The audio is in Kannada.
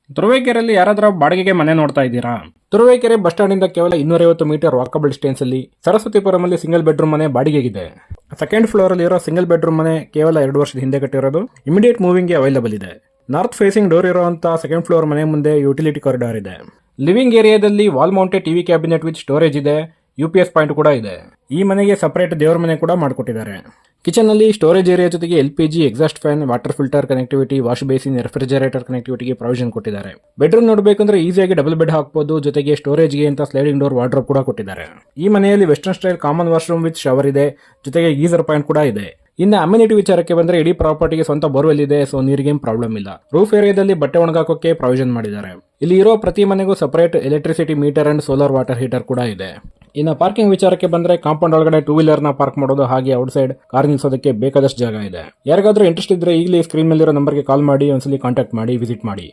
ತುರುವೇಕೆರೆಯಲ್ಲಿ ಯಾರಾದರೂ ಬಾಡಿಗೆಗೆ ಮನೆ ನೋಡ್ತಾ ಇದ್ದೀರಾ? ತುರುವೇಕೆರೆ ಬಸ್ ಸ್ಟ್ಯಾಂಡ್ ಇಂದ ಕೇವಲ 250 ಮೀಟರ್ ವಾಕಬಲ್ ಡಿಸ್ಟೆನ್ಸ್ ಅಲ್ಲಿ ಸರಸ್ವತಿಪುರಮಲ್ಲಿ ಸಿಂಗಲ್ ಬೆಡ್ರೂಮ್ ಮನೆ ಬಾಡಿಗೆಗಿದೆ. ಸೆಕೆಂಡ್ ಫ್ಲೋರ್ ಅಲ್ಲಿ ಇರೋ ಸಿಂಗಲ್ ಬೆಡ್ರೂಮ್ ಮನೆ ಕೇವಲ 2 ವರ್ಷದ ಹಿಂದೆ ಕಟ್ಟಿರೋದು. ಇಮಿಡಿಯೇಟ್ ಮೂವಿಂಗ್ ಗೆ ಅವೈಲಬಲ್ ಇದೆ. ನಾರ್ತ್ ಫೇಸಿಂಗ್ ಡೋರ್ ಇರುವಂತಹ ಸೆಕೆಂಡ್ ಫ್ಲೋರ್ ಮನೆ ಮುಂದೆ ಯುಟಿಲಿಟಿ ಕಾರಿಡಾರ್ ಇದೆ. ಲಿವಿಂಗ್ ಏರಿಯಾದಲ್ಲಿ wall mounted TV cabinet with storage ಇದೆ. UPS ಪಾಯಿಂಟ್ ಕೂಡ ಇದೆ. ಈ ಮನೆಗೆ ಸಪರೇಟ್ ದೇವರ ಮನೆ ಕೂಡ ಮಾಡಿಕೊಟ್ಟಿದ್ದಾರೆ. ಕಿಚನ್ ಅಲ್ಲಿ ಸ್ಟೋರೇಜ್ ಏರಿಯಾ ಜೊತೆಗೆ LPG, exhaust fan, water filter connectivity, wash basin, refrigerator ಕನೆಕ್ಟಿವಿಟಿಗೆ ಪ್ರಾವಿಷನ್ ಕೊಟ್ಟಿದ್ದಾರೆ. ಬೆಡ್ರೂಮ್ ನೋಡಬೇಕಂದ್ರೆ ಈಸಿಯಾಗಿ ಡಬಲ್ ಬೆಡ್ ಹಾಕಬಹುದು. ಜೊತೆಗೆ ಸ್ಟೋರೇಜ್ಗೆ ಅಂತ ಸ್ಲೈಡಿಂಗ್ ಡೋರ್ ವಾರ್ಡ್ರೋಬ್ ಕೂಡ ಕೊಟ್ಟಿದ್ದಾರೆ. ಈ ಮನೆಯಲ್ಲಿ western style common washroom with shower ಇದೆ. ಜೊತೆಗೆ ಗೀಸರ್ ಪಾಯಿಂಟ್ ಕೂಡ ಇದೆ. ಇನ್ನು ಅಮ್ಯುನಿಟಿ ವಿಚಾರಕ್ಕೆ ಬಂದ್ರೆ ಇಡೀ ಪ್ರಾಪರ್ಟಿಗೆ ಸ್ವಂತ ಬೋರ್ವೆಲ್ ಇದೆ. ಸೊ ನೀರಿಗೆ ಪ್ರಾಬ್ಲಮ್ ಇಲ್ಲ. ರೂಫ್ ಏರಿಯಾದಲ್ಲಿ ಬಟ್ಟೆ ಒಣಗಾಕೋಕೆ ಪ್ರಾವಿಷನ್ ಮಾಡಿದ್ದಾರೆ. ಇಲ್ಲಿ ಇರೋ ಪ್ರತಿ ಮನೆಗೂ separate electricity meter and solar water heater ಕೂಡ ಇದೆ. ಇನ್ನು ಪಾರ್ಕಿಂಗ್ ವಿಚಾರಕ್ಕೆ ಬಂದ್ರೆ ಕಾಂಪೌಂಡ್ ಒಳಗಡೆ 2 ವೀಲರ್ನ ಪಾರ್ಕ್ ಮಾಡೋದು, ಹಾಗೆ ಔಟ್ ಸೈಡ್ ಕಾರ್ ನಿಲ್ಸೋದಕ್ಕೆ ಬೇಕಾದಷ್ಟು ಜಾಗ ಇದೆ. ಯಾರಿಗಾದ್ರೂ ಇಂಟ್ರೆಸ್ಟ್ ಇದ್ರೆ ಈಗಲೇ ಸ್ಕ್ರೀನ್ ಮೇಲಿರೋ ನಂಬರ್ಗೆ ಕಾಲ್ ಮಾಡಿ, ಒಂದ್ಸಲಿ ಕಾಂಟ್ಯಾಕ್ಟ್ ಮಾಡಿ, ವಿಸಿಟ್ ಮಾಡಿ.